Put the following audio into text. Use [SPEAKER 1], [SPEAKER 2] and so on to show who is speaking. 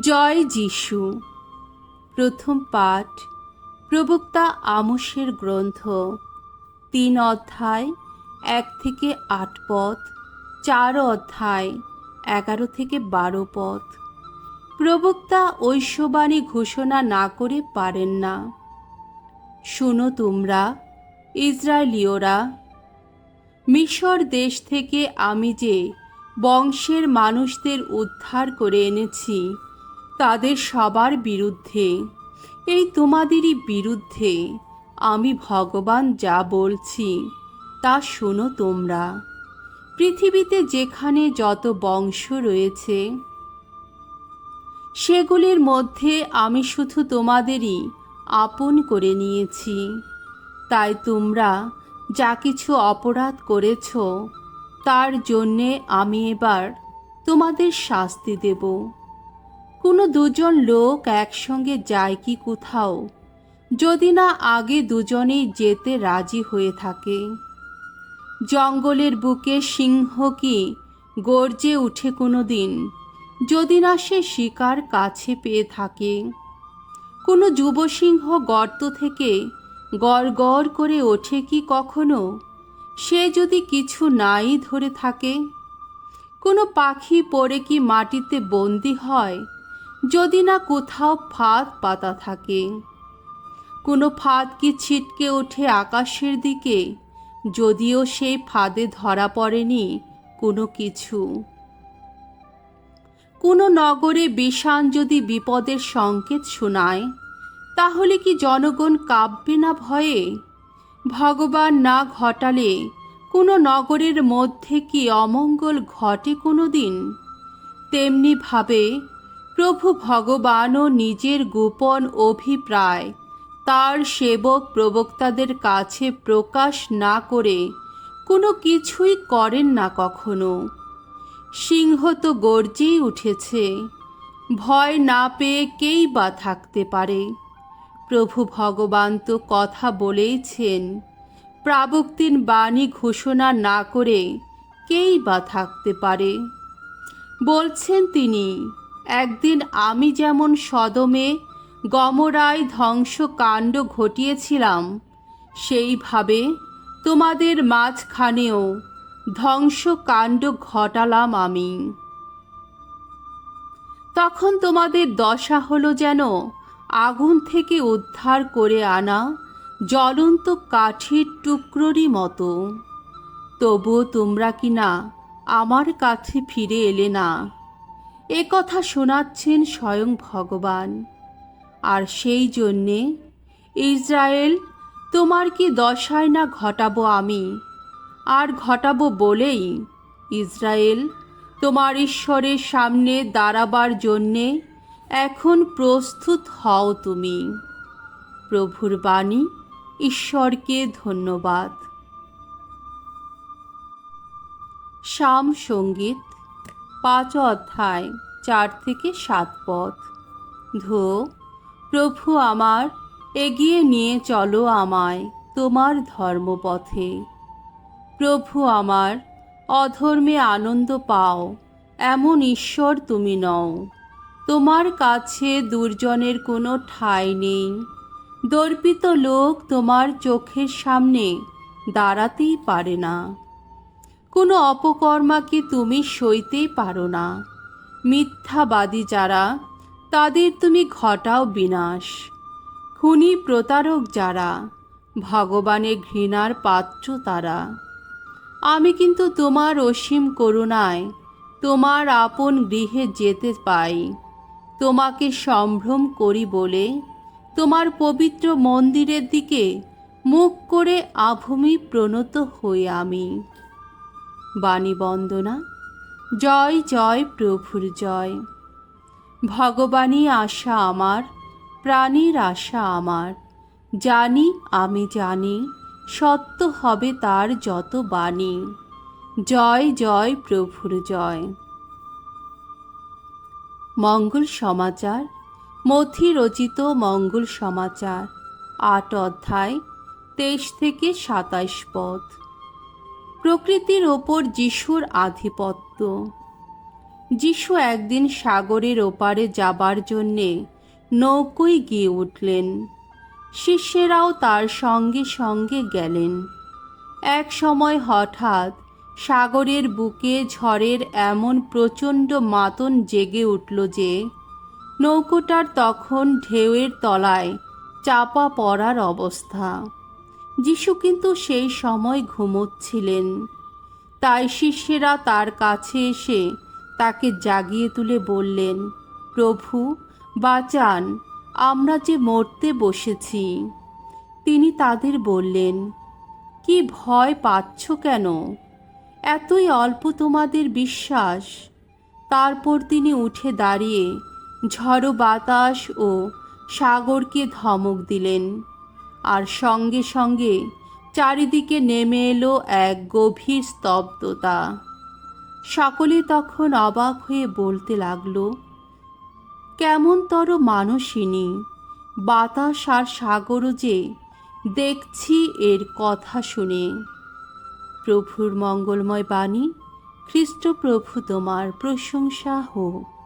[SPEAKER 1] জয় যিশু। প্রথম পাঠ প্রবক্তা আমোসের গ্রন্থ, 3 অধ্যায় 1 থেকে 8 পদ, 4 অধ্যায় 11 থেকে 12 পদ। প্রবক্তা ঐশ্ববাণী ঘোষণা না করে পারেন না। শোনো তোমরা ইসরায়েলীয়রা, মিশর দেশ থেকে আমি যে বংশের মানুষদের উদ্ধার করে এনেছি, তাদের সবার বিরুদ্ধে, এই তোমাদেরই বিরুদ্ধে আমি ভগবান যা বলছি তা শোনো তোমরা। পৃথিবীতে যেখানে যত বংশ রয়েছে, সেগুলির মধ্যে আমি শুধু তোমাদেরই আপন করে নিয়েছি। তাই তোমরা যা কিছু অপরাধ করেছ, তার জন্যে আমি এবার তোমাদের শাস্তি দেব। কোনো দুজন লোক একসঙ্গে যায় কি কোথাও, যদি না আগে দুজনেই যেতে রাজি হয়ে থাকে? জঙ্গলের বুকে সিংহ কি গর্জে উঠে কোনো দিন, যদি না সে শিকার কাছে পেয়ে থাকে? কোনো যুবসিংহ গর্ত থেকে গড় গড় করে ওঠে কি কখনো, সে যদি কিছু নাই ধরে থাকে? কোনো পাখি পড়ে কি মাটিতে বন্দী হয়, যদি না কোথাও ফাঁদ পাতা থাকে? কোনো ফাঁদ কি ছিটকে ওঠে আকাশের দিকে, যদিও সেই ফাঁদে ধরা পড়েনি কোনো কিছু? কোনো নগরে বিষাণ যদি বিপদের সংকেত শোনায়, তাহলে কি জনগণ কাঁপবে না ভয়ে? ভগবান না ঘটালে কোনো নগরের মধ্যে কি অমঙ্গল ঘটে কোনো দিন? তেমনিভাবে প্রভু ভগবানও নিজের গোপন অভিপ্রায় তার সেবক প্রবক্তাদের কাছে প্রকাশ না করে কোনো কিছুই করেন না কখনো। সিংহ তো গর্জেই উঠেছে, ভয় না পেয়ে কেই বা থাকতে পারে? প্রভু ভগবান তো কথা বলেইছেন, প্রাবক্তিন বাণী ঘোষণা না করে কেই বা থাকতে পারে? বলছেন তিনি, একদিন আমি যেমন সদমে গমরায় ধ্বংসকাণ্ড ঘটিয়েছিলাম, সেইভাবে তোমাদের মাঝখানেও ধ্বংসকাণ্ড ঘটালাম আমি। তখন তোমাদের দশা হলো যেন আগুন থেকে উদ্ধার করে আনা জ্বলন্ত কাঠের টুকরোরই মতো। তবুও তোমরা কি না আমার কাছে ফিরে এলে না? এ কথা শোনাচ্ছেন স্বয়ং ভগবান। আর সেই জন্যে ইসরায়েল, তোমার কি দশায় না ঘটাবো আমি, আর ঘটাবো বলেই ইসরায়েল, তোমার ঈশ্বরের সামনে দাঁড়াবার জন্যে এখন প্রস্তুত হও তুমি। প্রভুর বাণী। ঈশ্বরকে ধন্যবাদ। সাম সঙ্গীত, 5 অধ্যায় 4 থেকে 7 পদ। ধো, প্রভু আমার, এগিয়ে নিয়ে চলো আমায় তোমার ধর্মপথে। প্রভু আমার, অধর্মে আনন্দ পাও এমন ঈশ্বর তুমি নও। তোমার কাছে দুর্জনের কোনো ঠাঁই নেই। দর্পিত লোক তোমার চোখের সামনে দাঁড়াতেই পারে না। কোনো অপকর্মাকে তুমি সইতেই পারো না। মিথ্যাবাদী যারা, তাদের তুমি ঘটাও বিনাশ। খুনি প্রতারক যারা, ভগবানের ঘৃণার পাত্র তারা। আমি কিন্তু তোমার অসীম করুণায় তোমার আপন গৃহে যেতে পাই। তোমাকে সম্ভ্রম করি বলে তোমার পবিত্র মন্দিরের দিকে মুখ করে আভূমি প্রণত হই আমি। বাণী বন্দনা। জয় জয় প্রভুর জয়। ভগবানই আশা আমার, প্রাণীর আশা আমার। জানি, আমি জানি, সত্য হবে তার যত বাণী। জয় জয় প্রভুর জয়। মঙ্গল সমাচার। মথি রচিত মঙ্গল সমাচার, 8 অধ্যায় 23 থেকে 27 পদ। প্রকৃতির ওপর যিশুর আধিপত্য। যিশু একদিন সাগরের ওপারে যাবার জন্যে নৌকোয় গিয়ে উঠলেন। শিষ্যেরাও তার সঙ্গে সঙ্গে গেলেন। এক সময় হঠাৎ সাগরের বুকে ঝড়ের এমন প্রচণ্ড মাতন জেগে উঠল যে নৌকোটার তখন ঢেউয়ের তলায় চাপা পড়ার অবস্থা। যিশু কিন্তু সেই সময় ঘুমোচ্ছিলেন। তাই শিষ্যেরা তার কাছে এসে তাকে জাগিয়ে তুলে বললেন, প্রভু, বাঁচান, আমরা যে মরতে বসেছি। তিনি তাদের বললেন, কি ভয় পাচ্ছ কেন? এতই অল্প তোমাদের বিশ্বাস? তারপর তিনি উঠে দাঁড়িয়ে ঝড়ো বাতাস ও সাগরকে ধমক দিলেন, আর সঙ্গে সঙ্গে চারিদিকে নেমে এলো এক গভীর স্তব্ধতা। সকলে তখন অবাক হয়ে বলতে লাগলো, কেমনতর মানসিনী, বাতাস আর সাগরও যে দেখছি এর কথা শুনে। প্রভুর মঙ্গলময় বাণী। খ্রিস্ট প্রভু তোমার প্রশংসা হোক।